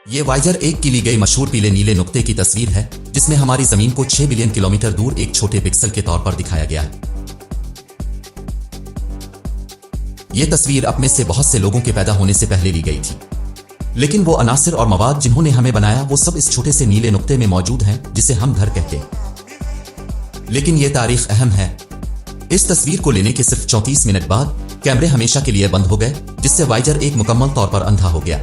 ये वाइजर 1 की ली गई मशहूर पीले नीले नुक्ते की तस्वीर है, जिसमें हमारी जमीन को 6 बिलियन किलोमीटर दूर एक छोटे पिक्सल के तौर पर दिखाया गया है। ये तस्वीर अपने से बहुत से लोगों के पैदा होने से पहले ली गई थी, लेकिन वो अनासिर और मवाद जिन्होंने हमें बनाया वो सब इस छोटे से नीले नुक्ते में मौजूद हैं, जिसे हम घर कहते हैं। लेकिन ये तारीख अहम है। इस तस्वीर को लेने के सिर्फ 34 मिनट बाद कैमरे हमेशा के लिए बंद हो गए, जिससे वाइजर 1 मुकम्मल तौर पर अंधा हो गया।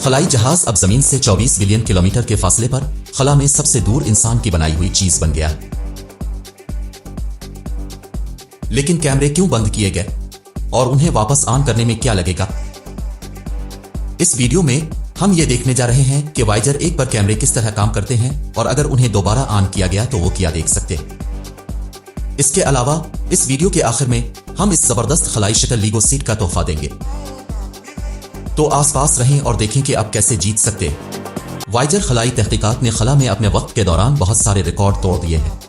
खलाई जहाज अब जमीन से 24 बिलियन किलोमीटर के फासले पर खला में सबसे दूर इंसान की बनाई हुई चीज बन गया। लेकिन कैमरे क्यों बंद किए गए और उन्हें वापस ऑन करने में क्या लगेगा? इस वीडियो में हम ये देखने जा रहे हैं कि वाइजर 1 पर कैमरे किस तरह काम करते हैं और अगर उन्हें दोबारा ऑन किया गया तो वो क्या देख सकते हैं। इसके अलावा इस वीडियो के आखिर में हम इस जबरदस्त खलाई शटल लीगो सीट का तोहफा देंगे, तो आसपास रहें और देखें कि आप कैसे जीत सकते हैं। वाइजर खलाई तहकीकात ने खला में अपने वक्त के दौरान बहुत सारे रिकॉर्ड तोड़ दिए हैं।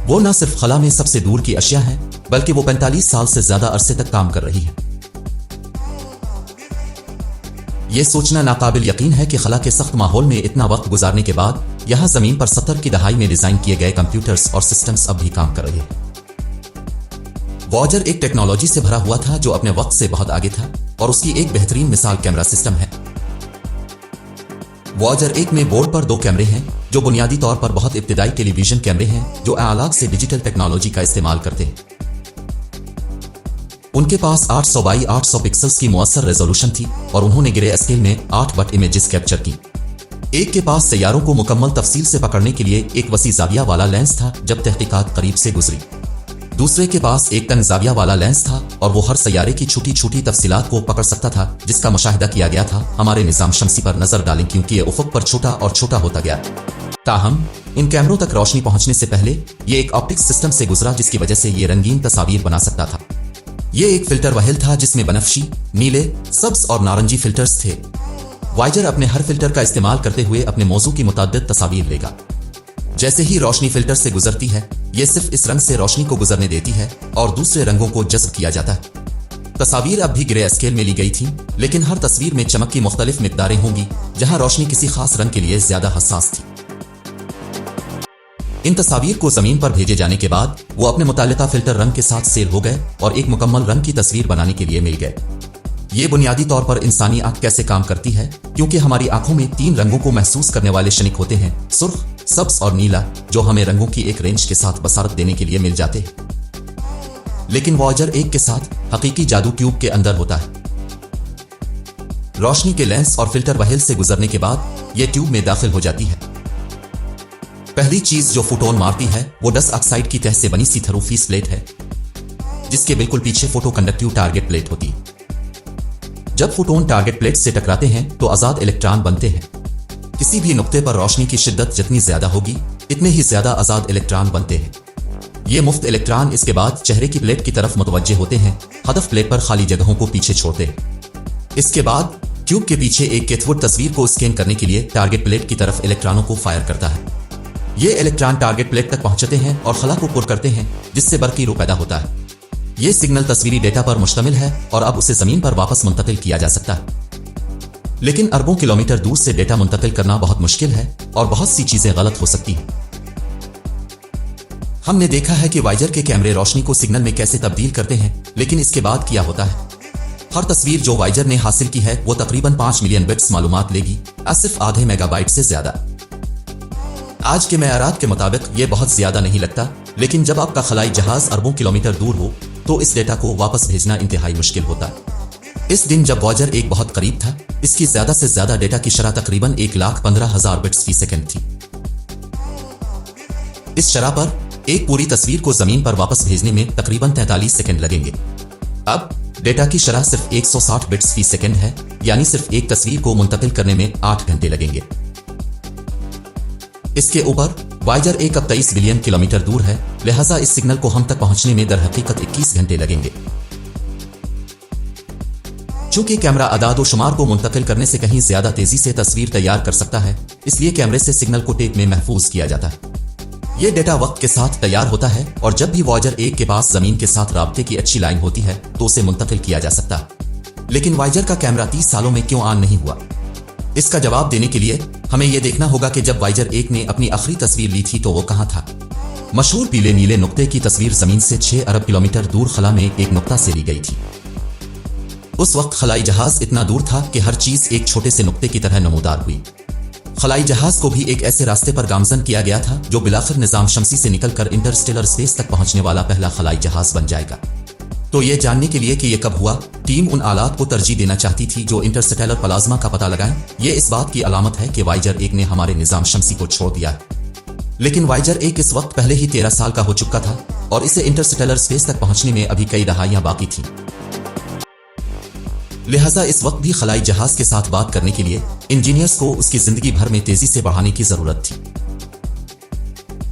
वो न सिर्फ खला में सबसे दूर की अशिया है, बल्कि वो 45 साल से ज्यादा अरसे तक काम कर रही है। यह सोचना नाकाबिल यकीन है कि खला के सख्त माहौल में इतना वक्त गुजारने के बाद यहां जमीन पर 70 की दहाई में डिजाइन किए गए कंप्यूटर्स और सिस्टम्स अब भी काम कर रहे हैं। वॉयेजर एक टेक्नोलॉजी से भरा हुआ था जो अपने वक्त से बहुत आगे था, और उसकी एक बेहतरीन मिसाल कैमरा सिस्टम है। वॉयेजर 1 में बोर्ड पर 2 कैमरे हैं जो बुनियादी तौर पर बहुत इब्तिदाई टेलीविजन कैमरे हैं जो अलग से डिजिटल टेक्नोलॉजी का इस्तेमाल करते हैं। उनके पास 800 बाई 800 पिक्सल्स की मुअस्सर रेजोल्यूशन थी और उन्होंने ग्रे स्केल में 8 बट इमेजेस कैप्चर की। एक के पास सैयारों को मुकम्मल तफसील से पकड़ने के लिए एक वसी जाविया वाला लेंस था जब तहकीकात करीब से गुजरी। दूसरे के पास एक तंग जाविया वाला लेंस था और वो हर सैयारे की छोटी छोटी तफसीलात को पकड़ सकता था जिसका मुशाहिदा किया गया था। हमारे निजाम शमसी पर नजर डालें क्योंकि ये उफक पर छोटा और छोटा होता गया। ताहम इन कैमरों तक रोशनी पहुंचने से पहले ये एक ऑप्टिक्स सिस्टम से गुजरा जिसकी वजह से ये रंगीन तस्वीर बना सकता था। ये एक फिल्टर वहेल था जिसमें बनफशी, नीले, सब्ज और नारंगी फिल्टर्स थे। वाइजर अपने हर फिल्टर का इस्तेमाल करते हुए अपने मौजू की मुताद्दिद तस्वीर लेगा। जैसे ही रोशनी फिल्टर से गुजरती है, ये सिर्फ इस रंग से रोशनी को गुजरने देती है और दूसरे रंगों को जज्ब किया जाता है। तस्वीर अब भी ग्रे स्केल में ली गई थी, लेकिन हर तस्वीर में चमक की मुख्तलिफ मिकदारें होंगी जहां रोशनी किसी खास रंग के लिए ज्यादा हसास थी। इन तस्वीर को जमीन पर भेजे जाने के बाद वो अपने मुतालिका फिल्टर रंग के साथ सेल हो गए और एक मुकम्मल रंग की तस्वीर बनाने के लिए मिल गए। ये बुनियादी तौर पर इंसानी आंख कैसे काम करती है, क्योंकि हमारी आंखों में 3 रंगों को महसूस करने वाले शनिक होते हैं, सुर्ख, सब्ज और नीला, जो हमें रंगों की एक रेंज के साथ बसारत देने के लिए मिल जाते हैं। लेकिन वॉयेजर 1 के साथ हकीकी जादू ट्यूब के अंदर होता है। रोशनी के लेंस और फिल्टर वहेल से गुजरने के बाद यह ट्यूब में दाखिल हो जाती है। पहली चीज जो फोटोन मारती है वो डस्ट ऑक्साइड की तह से बनी सी थरूफीस प्लेट है, जिसके बिल्कुल पीछे फोटो कंडक्टिव टारगेट प्लेट होती है। जब फोटोन टारगेट प्लेट से टकराते हैं तो आजाद इलेक्ट्रॉन बनते हैं। किसी भी नुक्ते पर रोशनी की शिद्दत जितनी ज्यादा होगी इतने ही ज्यादा आजाद इलेक्ट्रॉन बनते हैं। ये मुफ्त इलेक्ट्रॉन इसके बाद चेहरे की प्लेट की तरफ मुतवज्जे होते हैं, हदफ प्लेट पर खाली जगहों को पीछे छोड़ते हैं। इसके बाद ट्यूब के पीछे एक कैथोड तस्वीर को स्कैन करने के लिए टारगेट प्लेट की तरफ इलेक्ट्रॉनों को फायर करता है। ये इलेक्ट्रॉन टारगेट प्लेट तक पहुंचते हैं और खला को पुर करते हैं, जिससे बरकी रो पैदा होता है। ये सिग्नल तस्वीरी डेटा पर मुश्तमिल है और अब उसे जमीन पर वापस मुंतकिल किया जा सकता है। लेकिन अरबों किलोमीटर दूर से डेटा मुंतकिल करना बहुत मुश्किल है और बहुत सी चीजें गलत हो सकती हैं। हमने देखा है कि वाइजर के कैमरे रोशनी को सिग्नल में कैसे तब्दील करते हैं, लेकिन इसके बाद क्या होता है? हर तस्वीर जो वाइजर ने हासिल की है वो तकरीबन 5 मिलियन बिट्स मालूमात लेगी, सिर्फ आधे मेगाबाइट से ज्यादा। आज के मेयारात के मुताबिक ये बहुत ज्यादा नहीं लगता, लेकिन जब आपका खलाई जहाज अरबों किलोमीटर दूर हो तो इस डेटा को वापस भेजना इंतहाई मुश्किल होता है। इस दिन जब वॉयेजर 1 बहुत करीब था, इसकी ज्यादा से ज्यादा डेटा की शरह तकरीबन 1,15,000 बिट्स फी सेकंड थी। इस शरह पर एक पूरी तस्वीर को जमीन पर वापस भेजने में तकरीबन 43 सेकंड लगेंगे। अब डेटा की शरह सिर्फ 160 बिट्स फी सेकंड है, यानी सिर्फ एक तस्वीर को मुंतकिल करने में 8 घंटे लगेंगे। इसके ऊपर वॉयेजर 1 अब 23 बिलियन किलोमीटर दूर है, लिहाजा इस सिग्नल को हम तक पहुंचने में दर हकीकत 21 घंटे लगेंगे। चूंकि कैमरा अदाद व शुमार को मुंतकिल करने से कहीं ज्यादा तेजी से तस्वीर तैयार कर सकता है, इसलिए कैमरे से सिग्नल को टेप में महफूज किया जाता है। यह डेटा वक्त के साथ तैयार होता है और जब भी वॉयेजर 1 के पास जमीन के साथ राब्ते की अच्छी लाइन होती है तो उसे मुंतकिल किया जा सकता है। लेकिन वाइजर का कैमरा 30 सालों में क्यों ऑन नहीं हुआ? इसका जवाब देने के लिए हमें यह देखना होगा कि जब वाइजर 1 ने अपनी आखिरी तस्वीर ली थी तो वो कहां था। मशहूर पीले नीले नुक्ते की तस्वीर जमीन से 6 अरब किलोमीटर दूर खला में एक नुक्ता से ली गई थी। उस वक्त खलाई जहाज इतना दूर था कि हर चीज एक छोटे से नुक्ते की तरह नमूदार हुई। खलाई जहाज को भी एक ऐसे रास्ते पर गामजन किया गया था जो बिलाखिर निजाम शमसी से निकलकर इंटरस्टेलर स्पेस तक पहुंचने वाला पहला खलाई जहाज बन जाएगा। तो यह जानने के लिए कि यह कब हुआ, टीम उन आलात को तरजीह देना चाहती थी जो इंटरस्टेलर प्लाज्मा का पता लगाएं। यह इस बात की अलामत है कि वाइजर 1 ने हमारे निजाम शमसी को छोड़ दिया है। लेकिन वाइजर 1 इस वक्त पहले ही 13 साल का हो चुका था और इसे इंटरस्टेलर स्पेस तक पहुंचने में अभी कई दहाइयां बाकी थीं। लिहाजा इस वक्त भी खलाई जहाज के साथ बात करने के लिए इंजीनियर्स को उसकी जिंदगी भर में तेजी से बढ़ाने की जरूरत थी।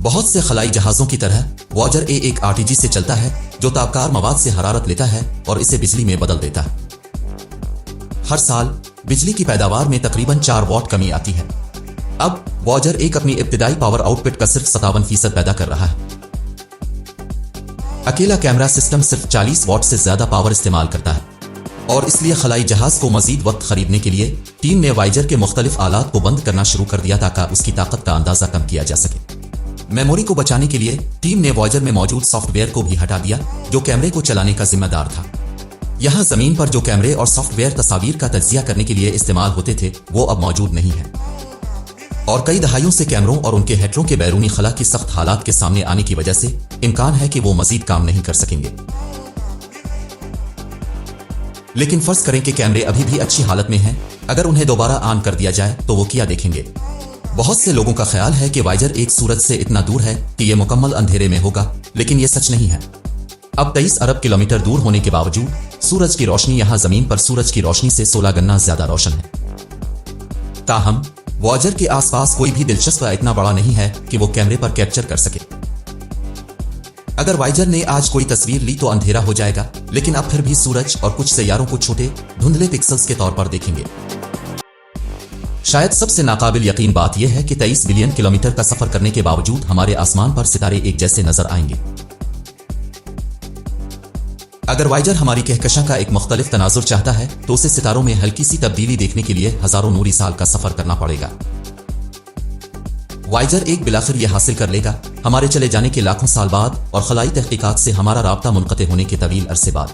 बहुत से खलाई जहाजों की तरह वॉयजर ए एक आरटीजी से चलता है जो ताबकार मवाद से हरारत लेता है और इसे बिजली में बदल देता है। हर साल बिजली की पैदावार में तकरीबन 4 वॉट कमी आती है। अब वॉयजर 1 अपनी इब्तिदाई पावर आउटपुट का सिर्फ 57% पैदा कर रहा है। अकेला कैमरा सिस्टम सिर्फ 40 वॉट से ज्यादा पावर इस्तेमाल करता है और इसलिए खलाई जहाज को मजीद वक्त खरीदने के लिए टीम ने वाइजर के मुख्तलिफ आलात को बंद करना शुरू कर दिया ताकि उसकी ताकत का अंदाजा कम किया जा सके। मेमोरी को बचाने के लिए टीम ने वॉयजर में मौजूद सॉफ्टवेयर को भी हटा दिया जो कैमरे को चलाने का जिम्मेदार था। यहां जमीन पर जो कैमरे और सॉफ्टवेयर तस्वीर का तज्जिया करने के लिए इस्तेमाल होते थे वो अब मौजूद नहीं है और कई दहाइयों से कैमरों और उनके हेडरों के बैरूनी खला की सख्त हालात के सामने आने की वजह से इम्कान है कि वो मजीद काम नहीं कर सकेंगे। लेकिन फर्ज करें कि कैमरे अभी भी अच्छी हालत में हैं, अगर उन्हें दोबारा ऑन कर दिया जाए तो वो क्या देखेंगे? बहुत से लोगों का ख्याल है कि वाइजर 1 सूरज से इतना दूर है कि यह मुकम्मल अंधेरे में होगा, लेकिन यह सच नहीं है। अब 23 अरब किलोमीटर दूर होने के बावजूद सूरज की रोशनी यहां जमीन पर सूरज की रोशनी से 16 गुना ज्यादा रोशन है। ताहम वॉयजर के आसपास कोई भी दिलचस्प इतना बड़ा नहीं है कि वो कैमरे पर कैप्चर कर सके। अगर वाइजर ने आज कोई तस्वीर ली तो अंधेरा हो जाएगा, लेकिन अब फिर भी सूरज और कुछ सैयारों को छोटे धुंधले पिक्सल्स के तौर पर देखेंगे। शायद सबसे नाकाबिल यकीन बात यह है कि 23 बिलियन किलोमीटर का सफर करने के बावजूद हमारे आसमान पर सितारे एक जैसे नजर आएंगे। अगर वाइजर हमारी कहकशां का एक मुख्तलिफ तनाजुर चाहता है तो उसे सितारों में हल्की सी तब्दीली देखने के लिए हजारों नूरी साल का सफर करना पड़ेगा। वाइजर 1 बिलाखिर यह हासिल कर लेगा हमारे चले जाने के लाखों साल बाद और खलाई तहकीकात से हमारा राब्ता मुनक़ते होने के तवील अरसे बाद।